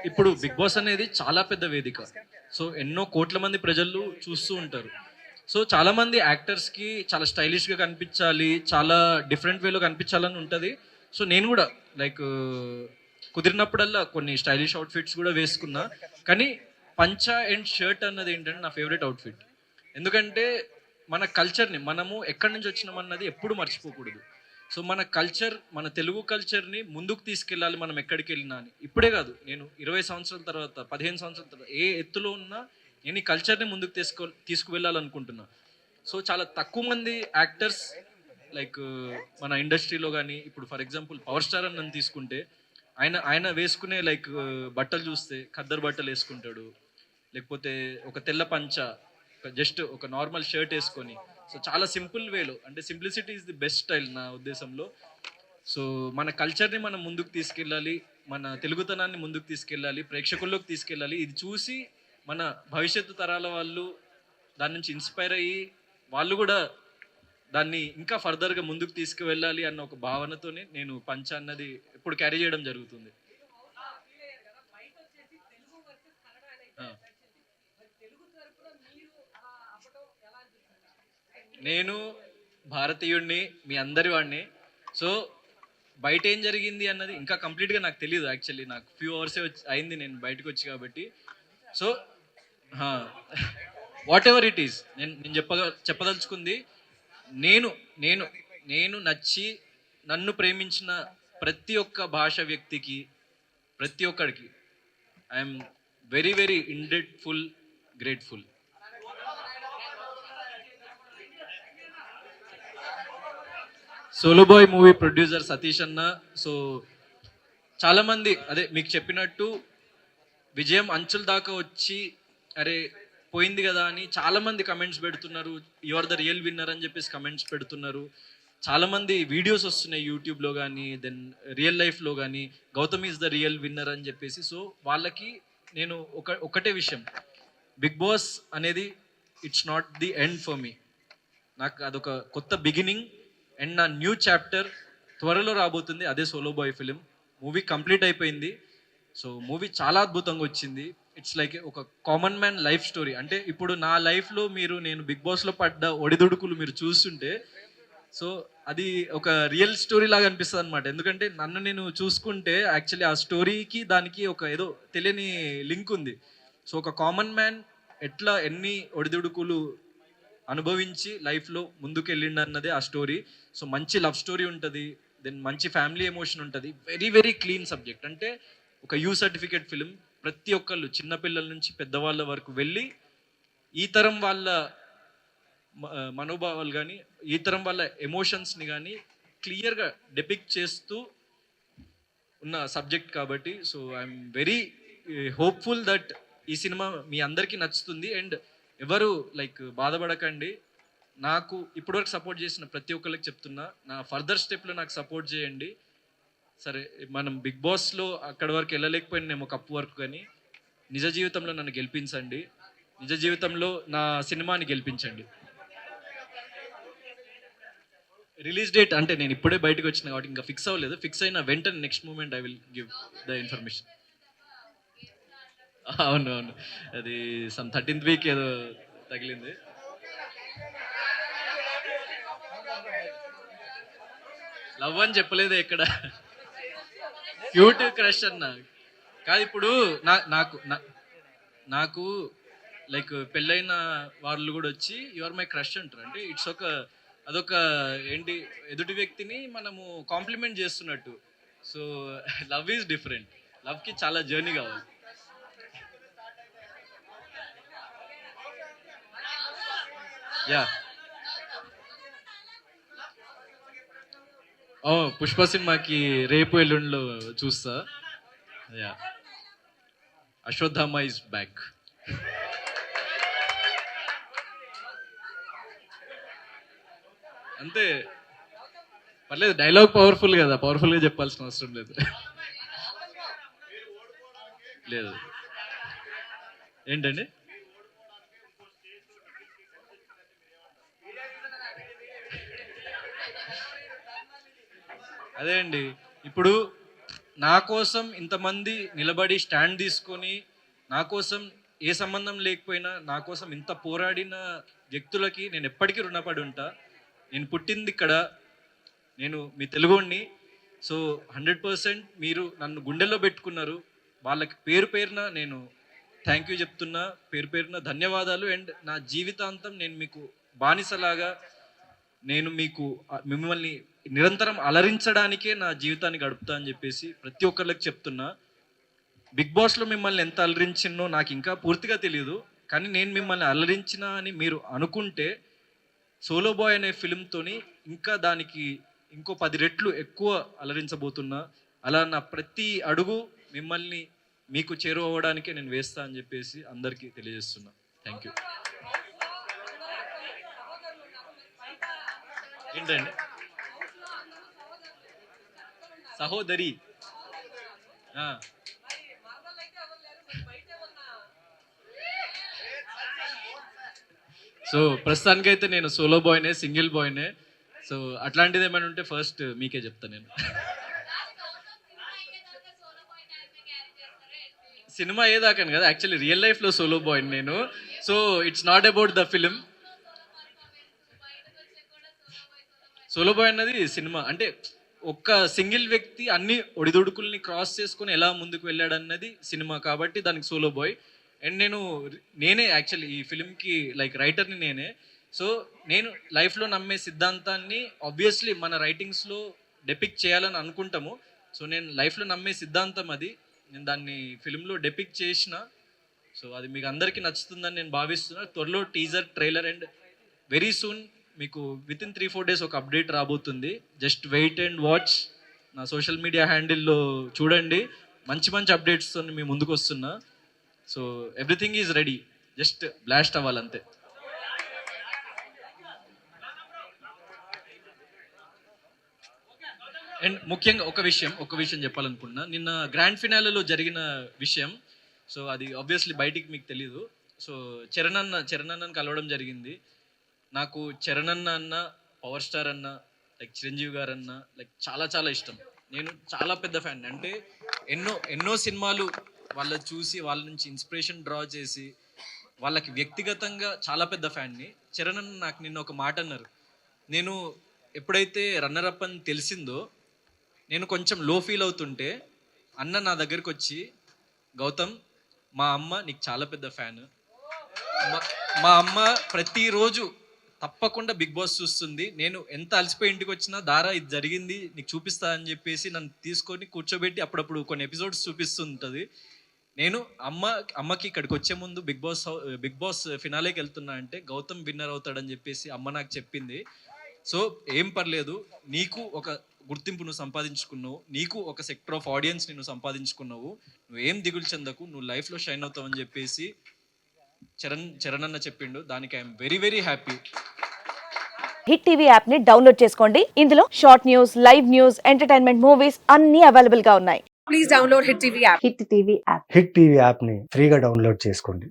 ఇప్పుడు big boss అనేది చాలా పెద్ద వేదిక. సో ఎన్నో కోట్ల మంది ప్రజలు చూస్తూ ఉంటారు. సో చాలా మంది యాక్టర్స్ కి చాలా స్టైలిష్ గా కనిపించాలి, చాలా డిఫరెంట్ వేలో కనిపించాలని ఉంటది. సో నేను కూడా లైక్ కుదిరినప్పుడల్లా కొన్ని స్టైలిష్ అవుట్ఫిట్స్ కూడా వేసుకున్నా. కానీ పంచా అండ్ షర్ట్ అన్నది ఏంటంటే నా ఫేవరెట్ అవుట్ఫిట్. ఎందుకంటే మన కల్చర్ని మనము ఎక్కడి నుంచి వచ్చినామన్నది ఎప్పుడు మర్చిపోకూడదు. సో మన కల్చర్, మన తెలుగు కల్చర్ని ముందుకు తీసుకెళ్ళాలి మనం ఎక్కడికి వెళ్ళినా అని. ఇప్పుడే కాదు, నేను 20 సంవత్సరాల తర్వాత, 15 సంవత్సరాల తర్వాత ఏ ఎత్తులో ఉన్నా నేను ఈ కల్చర్ని ముందుకు తీసుకువెళ్ళాలనుకుంటున్నా. సో చాలా తక్కువ మంది యాక్టర్స్ లైక్ మన ఇండస్ట్రీలో కానీ, ఇప్పుడు ఫర్ ఎగ్జాంపుల్ పవర్ స్టార్ అని నన్ను తీసుకుంటే ఆయన ఆయన వేసుకునే లైక్ బట్టలు చూస్తే ఖద్దరు బట్టలు వేసుకుంటాడు, లేకపోతే ఒక తెల్ల పంచ, జస్ట్ ఒక నార్మల్ షర్ట్ వేసుకొని. సో చాలా సింపుల్ వేలో, అంటే simplicity is the best style నా ఉద్దేశంలో. సో మన కల్చర్ని మనం ముందుకు తీసుకెళ్ళాలి, మన తెలుగుతనాన్ని ముందుకు తీసుకెళ్ళాలి, ప్రేక్షకుల్లోకి తీసుకెళ్ళాలి. ఇది చూసి మన భవిష్యత్తు తరాల వాళ్ళు దాని నుంచి ఇన్స్పైర్ అయ్యి వాళ్ళు కూడా దాన్ని ఇంకా ఫర్దర్గా ముందుకు తీసుకువెళ్ళాలి అన్న ఒక భావనతోనే నేను పంచ అన్నది ఇప్పుడు క్యారీ చేయడం జరుగుతుంది. ఆ. నేను భారతీయుడిని, మీ అందరి వాడిని. సో బయట ఏం జరిగింది అన్నది ఇంకా కంప్లీట్గా నాకు తెలియదు. యాక్చువల్లీ నాకు ఫ్యూ అవర్సే అయింది నేను బయటకు వచ్చి కాబట్టి. So what ever it is, నేను నేను చెప్పదలుచుకుంది, నేను నేను నేను నచ్చి నన్ను ప్రేమించిన ప్రతి ఒక్క భాష వ్యక్తికి, ప్రతి ఒక్కడికి I'm very very indebtful, grateful. Solo Boy movie producer Satish అన్న. సో చాలా మంది అదే మీకు చెప్పినట్టు విజయం అంచుల దాకా వచ్చి అరే పోయింది కదా అని చాలా మంది కమెంట్స్ పెడుతున్నారు. You are the real winner అని చెప్పేసి కమెంట్స్ పెడుతున్నారు. చాలా మంది వీడియోస్ వస్తున్నాయి యూట్యూబ్లో కానీ, దెన్ రియల్ లైఫ్లో కానీ, Gautam is the real winner అని చెప్పేసి. సో వాళ్ళకి నేను ఒకటే విషయం, బిగ్ బాస్ అనేది it's not the end for me. నాకు అదొక కొత్త బిగినింగ్ అండ్ నా న్యూ చాప్టర్ త్వరలో రాబోతుంది. అదే solo boy film. Movie complete అయిపోయింది. సో మూవీ చాలా అద్భుతంగా వచ్చింది. ఇట్స్ లైక్ ఒక కామన్ మ్యాన్ లైఫ్ స్టోరీ. అంటే ఇప్పుడు నా లైఫ్లో మీరు నేను బిగ్ బాస్లో పడ్డ ఒడిదుడుకులు మీరు చూస్తుంటే, సో అది ఒక రియల్ స్టోరీ లాగా అనిపిస్తుంది అనమాట. ఎందుకంటే నన్ను నేను చూసుకుంటే యాక్చువల్లీ ఆ స్టోరీకి దానికి ఒక ఏదో తెలియని లింక్ ఉంది. సో ఒక కామన్ మ్యాన్ ఎట్లా ఎన్ని ఒడిదుడుకులు అనుభవించి లైఫ్లో ముందుకు వెళ్ళిండు అన్నదే ఆ స్టోరీ. సో మంచి లవ్ స్టోరీ ఉంటుంది, దెన్ మంచి ఫ్యామిలీ ఎమోషన్ ఉంటుంది. Very very clean subject. అంటే ఒక యూ సర్టిఫికేట్ ఫిలిం. ప్రతి ఒక్కళ్ళు చిన్నపిల్లల నుంచి పెద్దవాళ్ళ వరకు వెళ్ళి ఈ తరం వాళ్ళ మనోభావాలు కానీ, ఈ తరం వాళ్ళ ఎమోషన్స్ని కానీ క్లియర్గా డెపిక్ట్ చేస్తూ ఉన్న సబ్జెక్ట్ కాబట్టి. So I'm very hopeful that ఈ సినిమా మీ అందరికీ నచ్చుతుంది. అండ్ ఎవరు లైక్ బాధపడకండి. నాకు ఇప్పటివరకు సపోర్ట్ చేసిన ప్రతి ఒక్కరికి చెప్తున్నా, నా ఫర్దర్ స్టెప్లో నాకు సపోర్ట్ చేయండి. సరే మనం బిగ్ బాస్లో అక్కడి వరకు వెళ్ళలేకపోయినేమో కప్పు వరకు, కానీ నిజ జీవితంలో నన్ను గెలిపించండి, నిజ జీవితంలో నా సినిమాని గెలిపించండి. రిలీజ్ డేట్ అంటే నేను ఇప్పుడే బయటకు వచ్చిన కాబట్టి ఇంకా ఫిక్స్ అవ్వలేదు. ఫిక్స్ అయిన వెంటనే next moment I will give the information. అవును అవును, అది సమ్ 13th వీక్ ఏదో తగిలింది. లవ్ అని చెప్పలేదు ఎక్కడ, క్యూట్ క్రష్ అన్న కాదు. ఇప్పుడు నాకు నాకు లైక్ పెళ్ళైన వాళ్ళు కూడా వచ్చి యు ఆర్ మై క్రష్ అంటారు. అంటే ఇట్స్ అదొక ఏంటి, ఎదుటి వ్యక్తిని మనము కాంప్లిమెంట్ చేస్తున్నట్టు. So love is different. లవ్కి చాలా జర్నీ కావాలి. యా, పుష్ప సినిమాకి రేపు ఎల్లుండిలో చూస్తా. Yeah, Ashwatthama is back. అంతే, పర్లేదు, డైలాగ్ పవర్ఫుల్ కదా, పవర్ఫుల్గా చెప్పాల్సిన అవసరం లేదు. లేదు ఏంటండి, అదే అండి. ఇప్పుడు నా కోసం ఇంతమంది నిలబడి స్టాండ్ తీసుకొని నా కోసం ఏ సంబంధం లేకపోయినా నా కోసం ఇంత పోరాడిన వ్యక్తులకి నేను ఎప్పటికీ రుణపడి ఉంటా. నేను పుట్టింది ఇక్కడ, నేను మీ తెలుగుని. సో 100% మీరు నన్ను గుండెల్లో పెట్టుకున్నారు. వాళ్ళకి పేరు పేరున నేను థ్యాంక్ యూ చెప్తున్నా, పేరు పేరున ధన్యవాదాలు. అండ్ నా జీవితాంతం నేను మీకు బానిసలాగా, నేను మీకు మిమ్మల్ని నిరంతరం అలరించడానికే నా జీవితాన్ని గడుపుతా అని చెప్పేసి ప్రతి ఒక్కరికి చెప్తున్నా. బిగ్ బాస్లో మిమ్మల్ని ఎంత అలరించినో నాకు ఇంకా పూర్తిగా తెలియదు, కానీ నేను మిమ్మల్ని అలరించిన అని మీరు అనుకుంటే సోలో బాయ్ అనే ఫిలింతోని ఇంకా దానికి ఇంకో 10 రెట్లు ఎక్కువ అలరించబోతున్నా. అలా నా ప్రతి అడుగు మిమ్మల్ని మీకు చేరువవడానికే నేను వేస్తా అని చెప్పేసి అందరికీ తెలియజేస్తున్నా. Thank you. ఏంటండి సహోదరి? సో ప్రస్తుతానికైతే నేను సోలో బాయ్నే, సింగిల్ బాయ్నే. సో అట్లాంటిది ఏమైనా ఉంటే ఫస్ట్ మీకే చెప్తా నేను. సినిమా ఏదాకాను కదా, యాక్చువల్లీ రియల్ లైఫ్లో సోలో బాయ్ నేను. So it's not about the film. Solo boy అన్నది సినిమా అంటే ఒక్క సింగిల్ వ్యక్తి అన్ని ఒడిదుడుకుల్ని క్రాస్ చేసుకుని ఎలా ముందుకు వెళ్ళాడు అన్నది సినిమా, కాబట్టి దానికి సోలో బాయ్. అండ్ నేనే యాక్చువల్లీ ఈ ఫిలింకి లైక్ రైటర్ని నేనే. సో నేను లైఫ్లో నమ్మే సిద్ధాంతాన్ని ఆబ్వియస్లీ మన రైటింగ్స్లో డెపిక్ట్ చేయాలని అనుకుంటాము. సో నేను లైఫ్లో నమ్మే సిద్ధాంతం అది, నేను దాన్ని ఫిలింలో డెపిక్ట్ చేసిన. సో అది మీకు అందరికీ నచ్చుతుందని నేను భావిస్తున్నా. త్వరలో teaser, trailer and very soon మీకు విత్ ఇన్ 3-4 డేస్ ఒక అప్డేట్ రాబోతుంది. Just wait and watch. నా సోషల్ మీడియా హ్యాండిల్లో చూడండి, మంచి మంచి అప్డేట్స్తో మీ ముందుకు వస్తున్నా. So everything is ready, just blast అవ్వాలంతే. అండ్ ముఖ్యంగా ఒక విషయం చెప్పాలనుకున్నా. నిన్న గ్రాండ్ ఫినాలేలో జరిగిన విషయం. సో అది ఆబ్వియస్లీ బయటికి మీకు తెలీదు. సో చరణ్ అన్నని కలవడం జరిగింది. నాకు చరణ్ అన్న, పవర్ స్టార్ అన్న, లైక్ చిరంజీవి గారు అన్న లైక్ చాలా చాలా ఇష్టం. నేను చాలా పెద్ద ఫ్యాన్. అంటే ఎన్నో సినిమాలు వాళ్ళ చూసి వాళ్ళ నుంచి ఇన్స్పిరేషన్ డ్రా చేసి వాళ్ళకి వ్యక్తిగతంగా చాలా పెద్ద ఫ్యాన్ని. చరణ్ అన్న నాకు నిన్న ఒక మాట అన్నారు. నేను ఎప్పుడైతే రన్నర్ అప్ అని తెలిసిందో నేను కొంచెం లో ఫీల్ అవుతుంటే అన్న నా దగ్గరికి వచ్చి, గౌతమ్ మా అమ్మ నీకు చాలా పెద్ద ఫ్యాన్, మా అమ్మ ప్రతిరోజు తప్పకుండా బిగ్ బాస్ చూస్తుంది, నేను ఎంత అలసిపోయి ఇంటికి వచ్చినా దారా ఇది జరిగింది నీకు చూపిస్తా అని చెప్పేసి నన్ను తీసుకొని కూర్చోబెట్టి అప్పుడప్పుడు కొన్ని ఎపిసోడ్స్ చూపిస్తుంటుంది. నేను అమ్మకి ఇక్కడికి వచ్చే ముందు బిగ్ బాస్ ఫినాలేకి వెళ్తున్నా అంటే గౌతమ్ విన్నర్ అవుతాడని చెప్పేసి అమ్మ నాకు చెప్పింది. సో ఏం పర్లేదు, నీకు ఒక గుర్తింపు నువ్వు సంపాదించుకున్నావు, నీకు ఒక సెక్టర్ ఆఫ్ ఆడియన్స్ నువ్వు సంపాదించుకున్నావు, నువ్వేం దిగులు చెందకు, నువ్వు లైఫ్లో షైన్ అవుతావు అని చెప్పేసి చరణ్ అన్న చెప్పిండు. దానికి I'm very very happy. Hit TV app ని డౌన్లోడ్ చేసుకోండి. ఇందులో short news, live news, entertainment movies అన్ని అవైలబుల్ గా ఉన్నాయి. Please download hit TV app. Hit TV app ని ఫ్రీగా డౌన్లోడ్ చేసుకోండి.